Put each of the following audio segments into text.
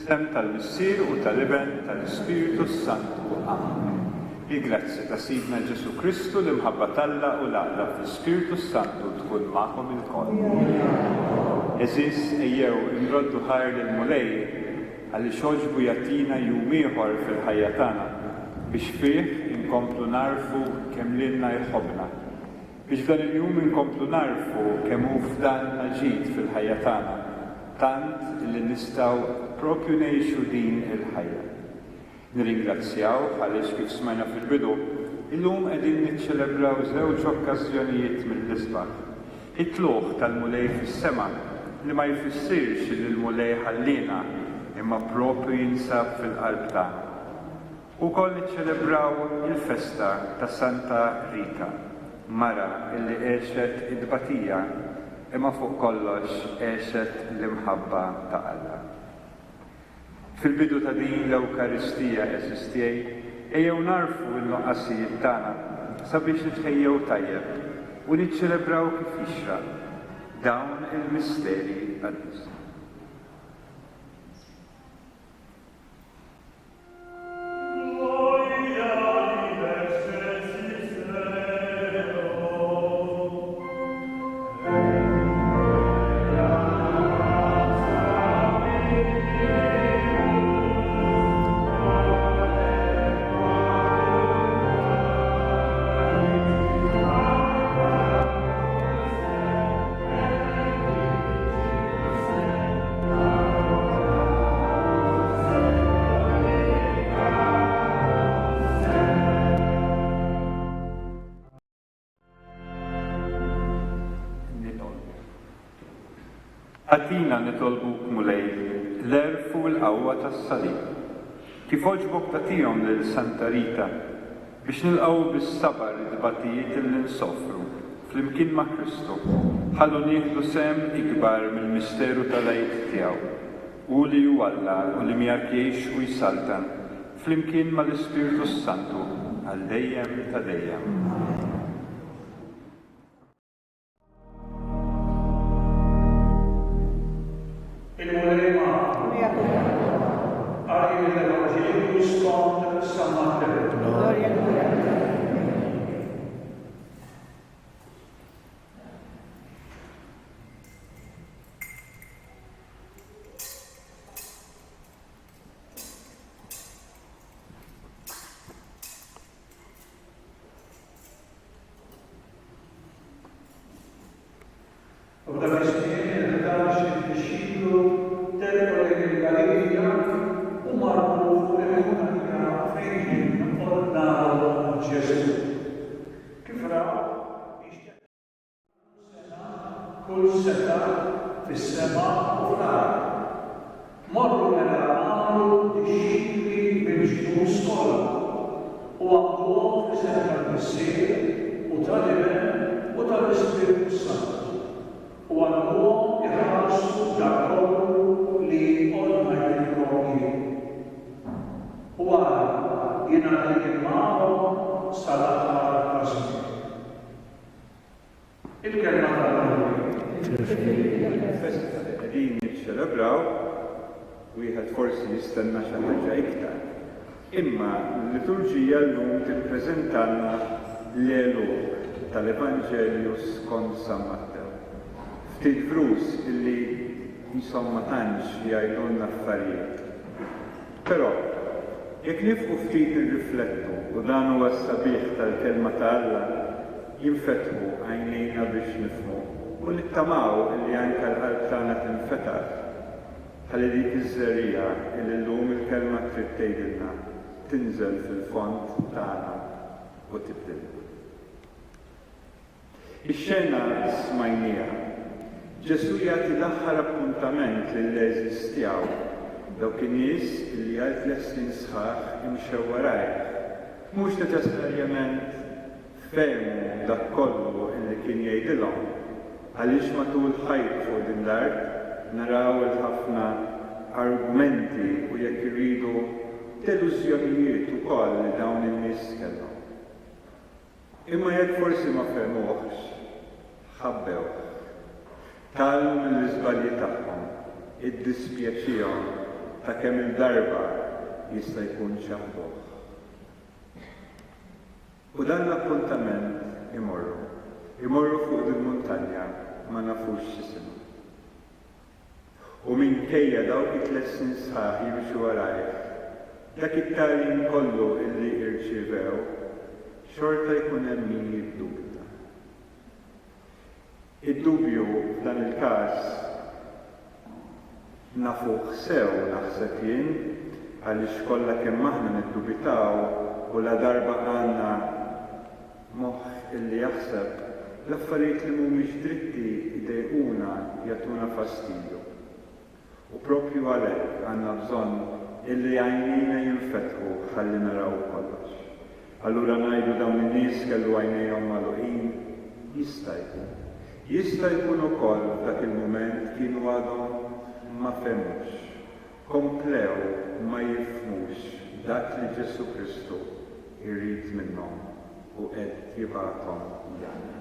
F'isem tal-Missier u tal-Iben tal-Ispiritu Santu. Amen. Il-grazzi ta' Sidna Ġesu Kristu li mħabba Alla u l-Alla fl-Ispiritu Santu tkun magħhom il-koll. Eżis ejjew imroddu ħajr lil-mulej għalli xoġbu jagħtina jum ieħor fil-ħajja tagħna biex fih inkomplu narfu kemm lilna jħobbna. Biex dan il-jum inkomplu narfu kemm hu f'danna ġid fil-ħajja tagħna, tant li nistgħu propju ngħixu din il-ħajja. Nirringrazzjaw għaliex kif smajna fil-bidu, illum qegħdin niċċelebraw żewġ okkażjonijiet mill-isbaħ. It-tluħ tal-mulej fis-sema li ma jfissirx li l-mulej ħallina imma propju jinsab fil-qalb tagħna. Ukoll niċċelebraw il-festa ta' Santa Rita, mara illi għexet id-batija imma fuq kollox għexet l-imħabba ta' Alla. Fil-bidu ta' din l-Ewkaristija eżistjej, ejjew narfu l-nuqqasijiet tagħna sabiex nitħejjew tajjeb u niċċelebraw kif jixraq dawn il-misteri għad-nies. Għaddina nitolbuk mulej l-erfu l-qawwa tas-salib. Kif oġbok tagħtihom lil Santa Rita biex nilqgħu bis-sabar id-dbatijiet li nsofru flimkien ma' Kristu, ħallu nieħdu sem ikbar mill-misteru tal-għid tiegħu, u li hu Alla u li miegħek jgħix u jsaltan flimkien mal-Ispiritu Santu għal dejjem ta' dejjem. Wieħed forsi jistenna xi ħaġa iktar. Imma l-liturġija llum tippreżentalna l-għeluq tal-Evanġelju skont San Mattew. Ftit frus illi insomma tantx jgħidulna affarijiet. Però jekk nifqu ftit nirriflettu u dan huwa s-sabiħ tal-kelma ta' Alla, jinfetħu għajnejna biex nifhmu u nittamaw illi anke l-qalb tagħna tinfetaħ ħalli dik iż-żerrija illi llum il-kelma trid tgħidilna tinżel fil-font tagħna u tibdilha. Ix-xena smajnija. Ġesu jagħti l-aħħar appuntament lill eżistjaw dawk in-nies li għal 3 snin sħaħ imxew warajh. Mhux neċessarjament fehmu dak kollu illi kien jgħidilhom għaliex matul ħajtu fuq din l-art naraw il-ħafna argumenti u jekk irridu delużjonijiet ukoll li dawn in-nies kellhom. Imma jekk forsi ma fehmuhx, ħabbew. Talmu mill-iżbalji tagħhom, iddispjaċihom ta' kemm il-darba jista' jkun xaħduh. U dan l-appuntament imorru fuq il-muntanja ma nafux x'isima. U minkejja dawk it-tliet snin sħaħ jimxu warajh, dak it-tagħlim kollu illi irċievew, xorta jkun hemm min jiddubita. Id-dubju f'dan il-każ nafuh sew naħseb jien għaliex kollha kemm aħna niddubitaw u la darba għandna moħħ illi jaħseb l-affarijiet li mhumiex dritti jdejquna jagħtuna fastidju. U propju għalhekk għandna bżonn illi għajnejna jinfetħu ħalli naraw kollox. Allura ngħidu dawn in-nies kellu għajnejhom magħluqin, jista' jkun. Jista' jkun ukoll f'dak il-mument kienu għadhom ma fehmux, komplew ma jifhmux dak li Ġesu Kristu jrid minnhom u qed jibgħathom jagħmlu.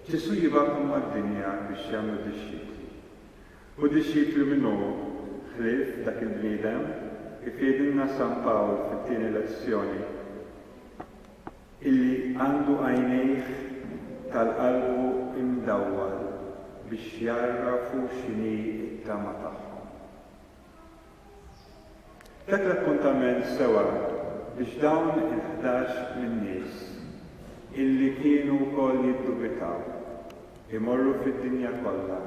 Ġesu jibgħathom mad-dinja biex jagħmlu dixxikli. U dixxikli minnu ħlief dak il-bniedem kif jgħidilna San Pawl fit-tieni lezzjoni illi għandu għajnejh tal-qalbu imdawwal biex jarrafu x'inhi t-tama tagħhom. Dak l-appuntament sewa biex dawn il-11 min-nies illi kienu wkoll jiddubitaw imorru fid-dinja kollha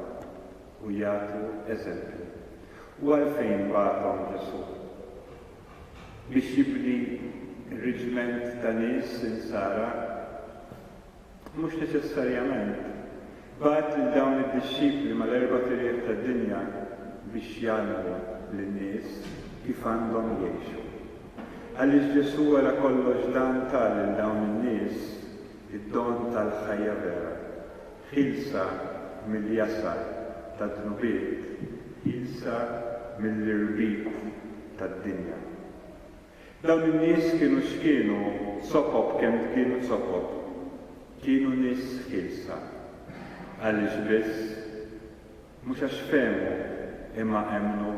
u jagħtu eżempju. U għalfejn bagħathom Ġesu? Biex jibni r-riġment ta' nies sinsara? Mhux neċessarjament. Bagħat lil dawn id-dixxipli mal-erba' tiriq tad-dinja biex jagħmlu lin-nies kif għandhom jgħixu. Għaliex Ġesu wara kollox dan tal lil dawn in-nies id-don tal-ħajja vera, ħilsa mill-jasar tad-dnubiet, ħilsa mill-irbit tad-dinja. Dawn in-nies kienu x'kienu sokob kemm kienu sokob, kienu nies ħilsa. Għaliex biss mhux għax fehmu imma emmnu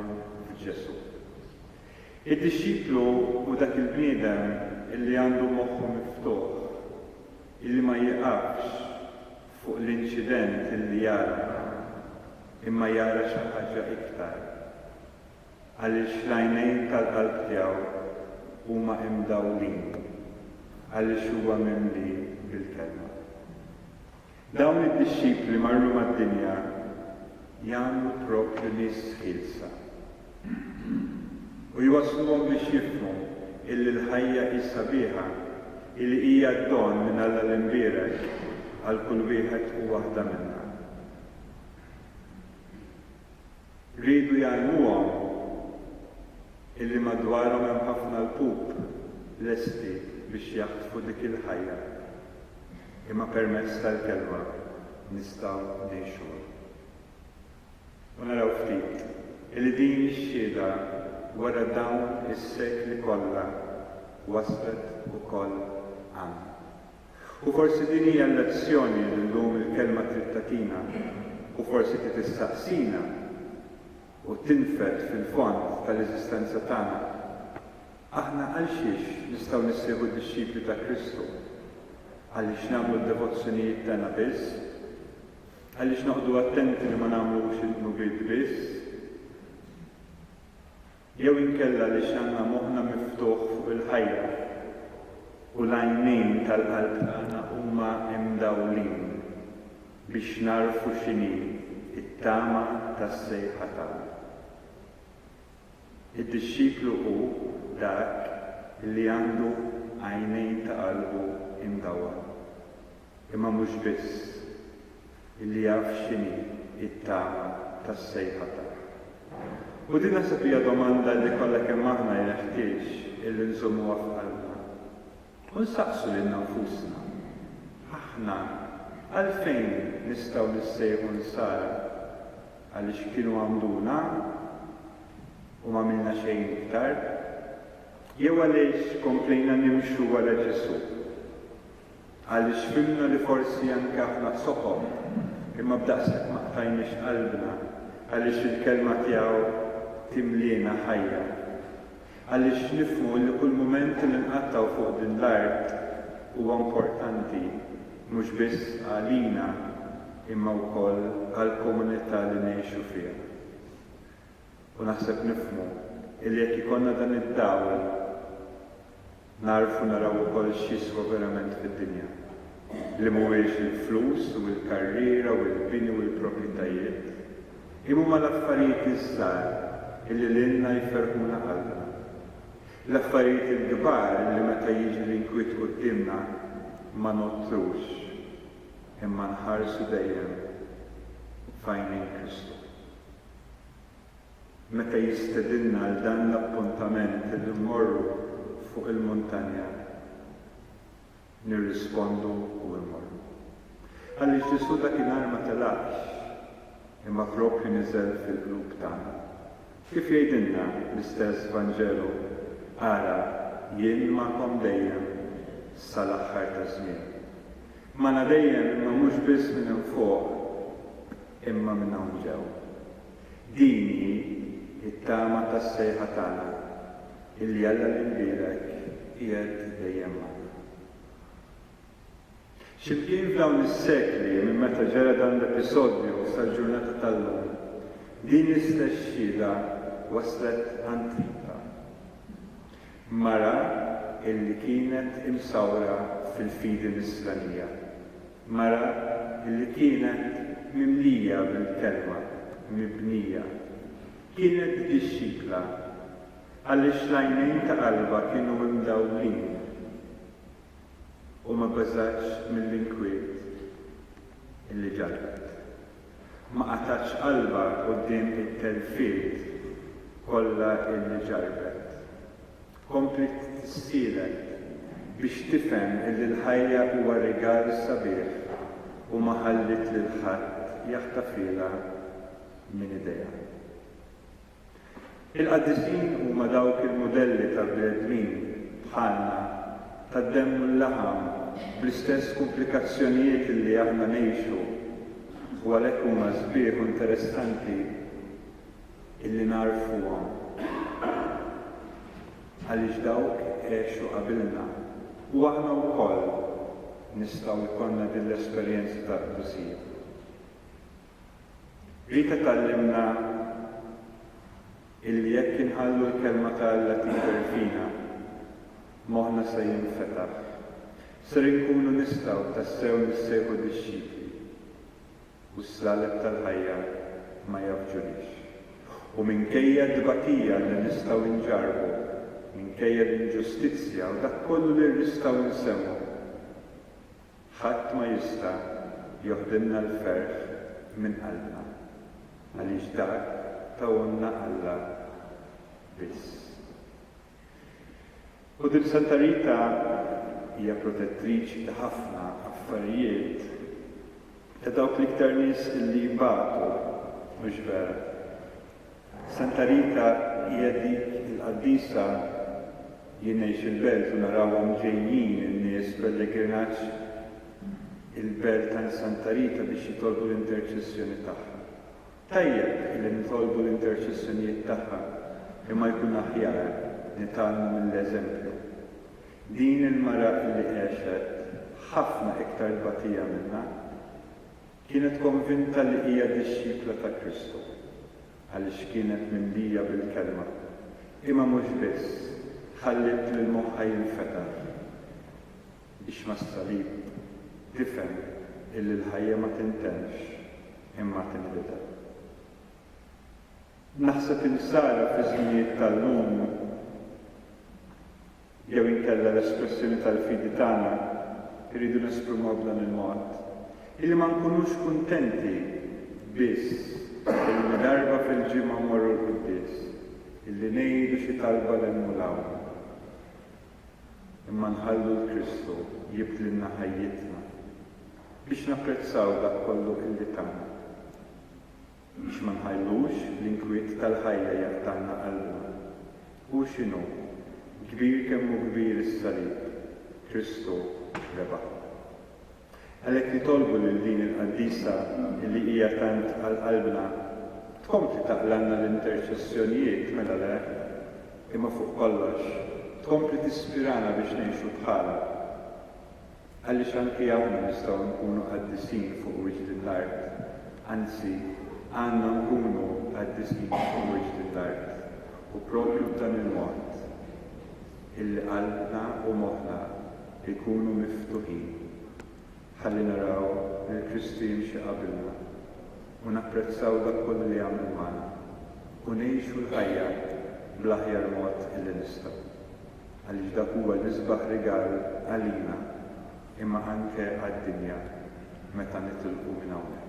f'Ġesu. Id-dixxiplu u dak il-bniedem illi għandu moħħu miftuħ, illi ma jiqafx fuq l-inċident illi jara, imma jara xi ħaġa iktar. Għaliex l-għajnejn tal-qalb tiegħu huma imdawwlin, għaliex huwa mimli bil-kelma. Dawn id-dixxipli marru mad-dinja jagħmlu proprju nies ħilsa. U jwassluhom biex jifhmu illi l-ħajja hi sabiħa, illi hija d-don minn Alla l-imbierek għal kull wieħed u waħda minnha. Rridu jgħalmuhom illi madwarhom hemm ħafna l-pub lesti biex jaħtfu dik il-ħajja. Imma permezz tal-kelma nistgħu ngħixu. U naraw ftit illi din ix-xhieda wara dawn is-sekli kollha waslet ukoll għandna. U forsi din hija l-lezzjoni li llum il-kelma trid tagħtina u forsi trid tistaqsina u tinfed fil-fond tal-eżistenza tagħna. Aħna għal xiex nistgħu nissieħu d-dixxipli ta' Kristu? Għaliex nagħmlu d-devozzjonijiet tagħna biss? Għaliex noqogħdu attenti li ma nagħmlux il-nubiet biss? Jew inkella li x'għandna moħħna miftuħ fuq il-ħajja u l-għajnejn tal-qalb tagħna huma imdawwlin biex narfu x'inhi it-tama tas-sejħa tagħna. Id-dixxiplu hu dak li għandu għajnejn ta' qalbu imdawwal. Imma mhux biss illi jaf x'inhi it-tama tas-sejħa tagħna. U din naħseb hija domanda li kollha kemm aħna jeħtieġ illi nżommuha f'qalbna. U nsaqsu lil nfusna. Aħna għalfejn nistgħu nissejħu nsara għaliex kienu għamluna u ma għamilna xejn iktar? Jew għaliex komplejna nimxu wara Ġesu? Għaliex fimna li forsi anke aħna soqgħod imma b'daqshekk ma qtajniex qalbna għaliex il-kelma tiegħu timliena ħajja. Għaliex nifhmu li kull mument li nqattaw fuq din l-art huwa importanti mhux biss għalina imma wkoll għall-komunità li ngħixu fiha. U naħseb nifhmu li jekk ikollna dan id-dawl narfu naraw ukoll x'jiswa verament fid-dinja. Li mhuwiex il-flus u l-karriera u l-bini u l-proprjetajiet. Imma l-affarijiet iż-żgħar illi lilna jferħuna qalbna. L-affarijiet il-kbar li meta jiġi l-inkwiet qudiemna ma nottrux imma nħarsu dejjem f'għajnejn Kristu. Meta jistedinna għal dan l-appuntament li mmorru fuq il-muntanja nirrispondu u mmorru. Għaliex Ġesu dakinhar ma telaqx imma proprju niżel fil-qlub tagħna. Kif jgħidilna l-istess Vanġelu, ara jien magħkom dejjem sal-aħħar ta' żmien. Magħna dejjem imma mhux biss minn hemm fuq imma minn hawn ġew. Din hi it-tama tas-sejħa tagħna illi Alla l-inbielek qiegħed dejjem magħna. X'imkien f'dawn is-sekli minn meta ġara dan l-episodju sal-ġurnata tal-lum, din l-istess xhieda waslet Antipa. Mara illi kienet imsawra fil-fidi l-Islamija. Mara illi kienet mimlija bil-kelma, mibnija. Kienet dixxikla għaliex l-għajnejn ta' qalba kienu mdawlin u ma bażax mill-inkwiet illi ġarbet. Ma qatax qalba quddiem it-telfiet kollha illi ġarbet. Komplet tissielet biex tifhem illi l-ħajja huwa rigal sabiħ u ma ħallit lil ħadd jaħtafilha minn idejha. Il-qaddisin huma dawk il-modelli ta' bnedmin bħalna tad-demm u l-laħam bl-istess komplikazzjonijiet li aħna ngħixu u għalhekk huma sbieħ interessanti illi narfuhom. Għaliex dawk għexu qabilna u aħna wkoll nistgħu jkollna din l-esperjenza ta' qdusija. Rita tallimna illi jekk inħallu l-kelma ta' Alla tidher fina, moħħna se jinfetaħ. Ser inkunu nistgħu tassew nissejħu dix-xikli u s-slaleb tal-ħajja ma jafġunix. U minkejja d-dbatija li nistgħu nġarbu, minkejja l-inġustizzja u dak kollu li nistgħu nsemmu, ħadd ma jista' joħdilna l-ferħ minn qalbna għaliex dak tawonna Alla biss. U din Santa Rita hija protettriċi ta' ħafna affarijiet ta' dawk l-iktar nies illi jbagħtu mhux vera. Santa Rita hija dik il-qaddisa jien ngħix il-belt u narawhom ġejjin in-nies pellegrinaġġ il-belt ta' Santa Rita biex jitolbu l-interċessjoni tagħha. Tajjeb li nitolbu l-interċessjonijiet tagħha imma jkun aħjar nitgħallmu mill-eżempju. Din il-mara li għexet ħafna iktar batija minnha kienet konvinta li hija dixxikla ta' Kristu għaliex kienet mimlija bil-kelma. Imma mhux biss ħallit lil moħħha jinfetaħ biex mas-salib tifhem illi l-ħajja ma tintemx imma tinbidel. Naħseb il-sara fi żminijiet tal-lum jew inkella l-espressjoni tal-fidi tagħna iridu nesprimuha b'dan il-mod illi ma nkunux kuntenti biss illi darba fil-ġimgħa mmorru l-quddies illi ngħidu xi talba l-emmulaw imma nħallu l-Kristu jibdilna ħajjitna biex napprezzaw dak kollu illi tagħna. Biex ma nħallux l-inkwiet tal-ħajja jaqtanna qalbna. U x'inhu? Kbir kemm hu kbir is-salib, Kristu rebaħ. Għalhekk nitolbu lil din il-qaddisa li hija tant għal qalbna tkompli taqlanna l-interċessjonijiet mela le, imma fuq kollox, tkompli tispirana biex ngħixu bħala. Għaliex anke hawn nistgħu nkunu qaddisin fuq wiġd l-art, anzi għandna nkunu qaddisin fuq wiġd l-art. U propju b'dan il-mod, il-qalbna u moħħna ikunu miftuħin. Ħalli naraw il-Kristu jimxi qabilna u napprezzaw dak kollu li għamil magħna u ngħixu l-ħajja bl-aħjar mod illi nistgħu. Għaliex dak huwa l-isbaħ rigal għalina imma anke għad-dinja meta nitilqu minn hawnhekk.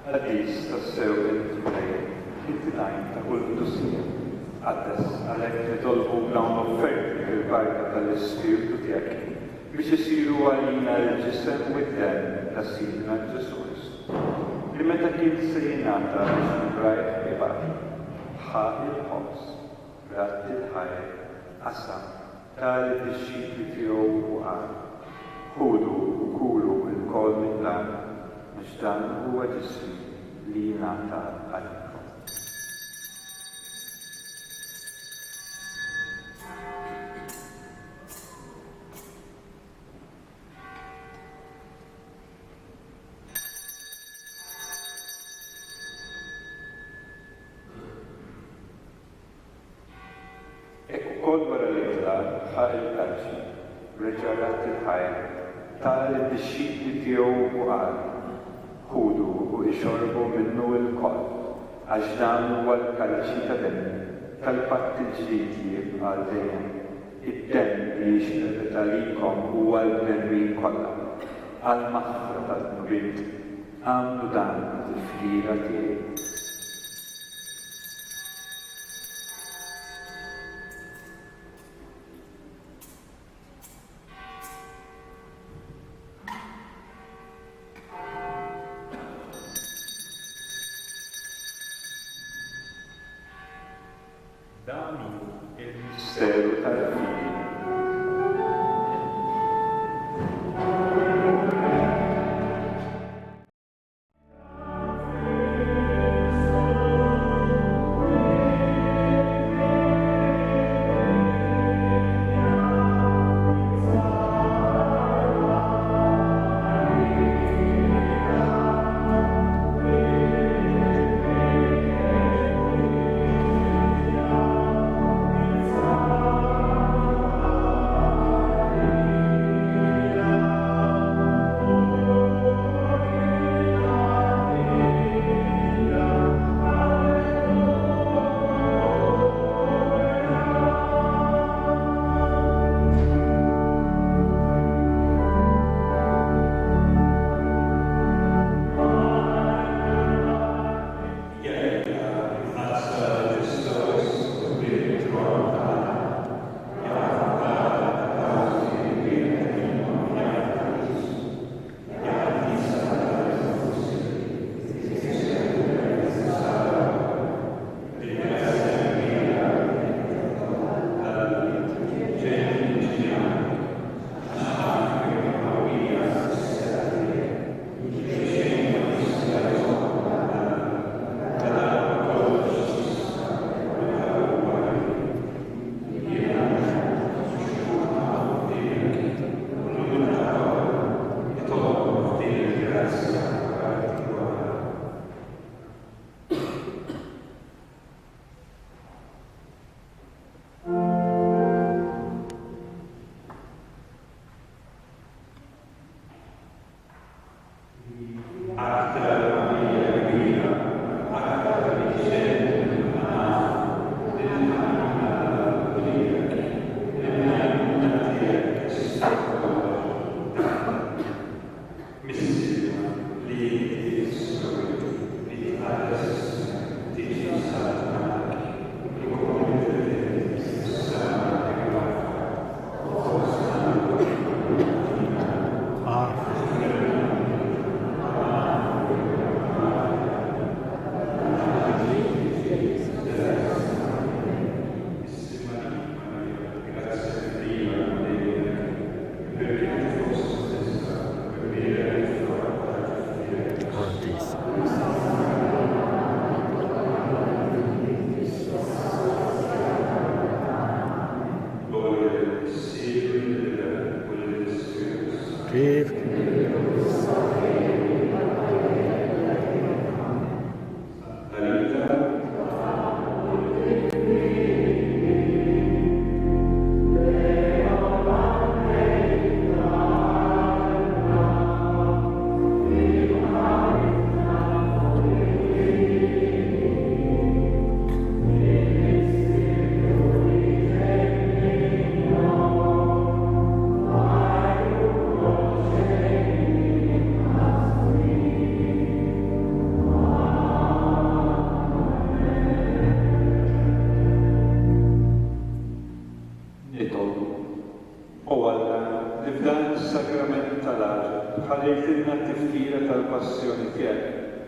Għadis tas-sew il-tmej, it-tnajn ta' kull dusija. Għaddes għalhekk nitolbu dawn l-offerti fil-barka tal-Ispiritu tiegħek biex isiru għalina l-ġisem u d-dem ta' Sidna Ġesu Kristu. Li meta kien se jingħata biex nibrajh ibad, ħaq il-ħoss, rat il-ħajja, qasam, tali bix-xikli tiegħu u qal. Ħudu u kulu l-kol minn dan biex dan huwa ġismi li jingħata għalikom. Ekk ukoll wara l-iqlar ħaq il-kalċi, reġa' rat il-ħajja, tali bix-xikli tiegħu u qal. Ħudu u ixorbu minnu l-koll, għax dan huwa l-kalċi ta' demmi, tal-patt il-ġdid li jibqa' dejjem. Id-demm li jixtieq għalikom huwa l-bnedmin kollha, għall-maħfra tal-nubiet, għamlu dan il-fkira tiegħi. Dan il-misteru tal-fidi.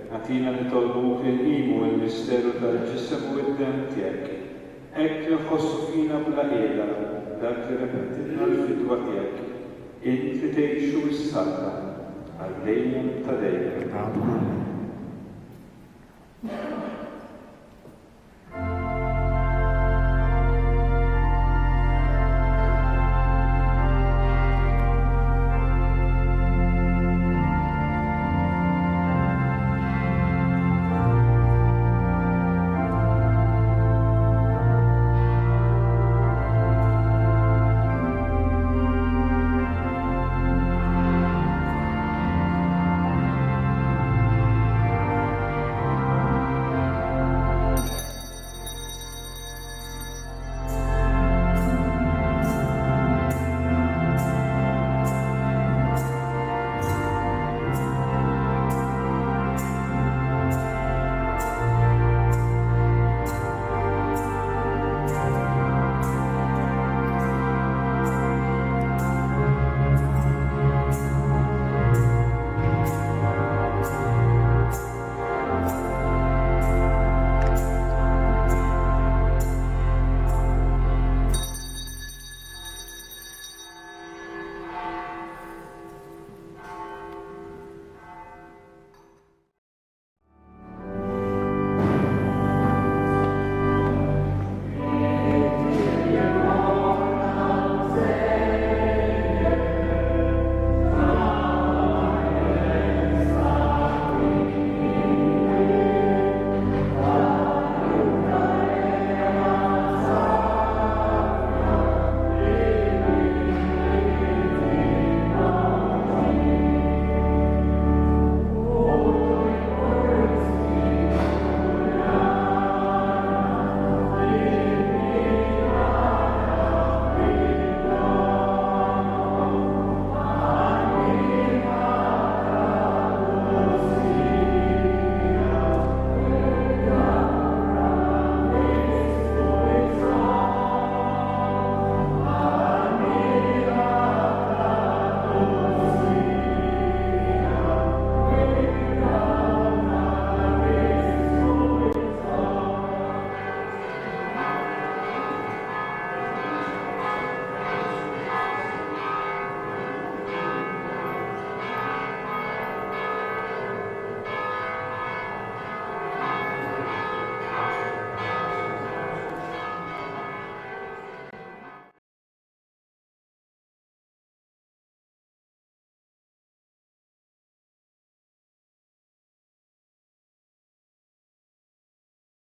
Għatina nitolbu fil-imu il-misteru tal-ġisem u id-dem tiegħek. Hekk joħossu fina bla qiegħda dak li repetilna l-fidwa tiegħek. Inti tgħixu s-salva għal dejjem ta' dejjem.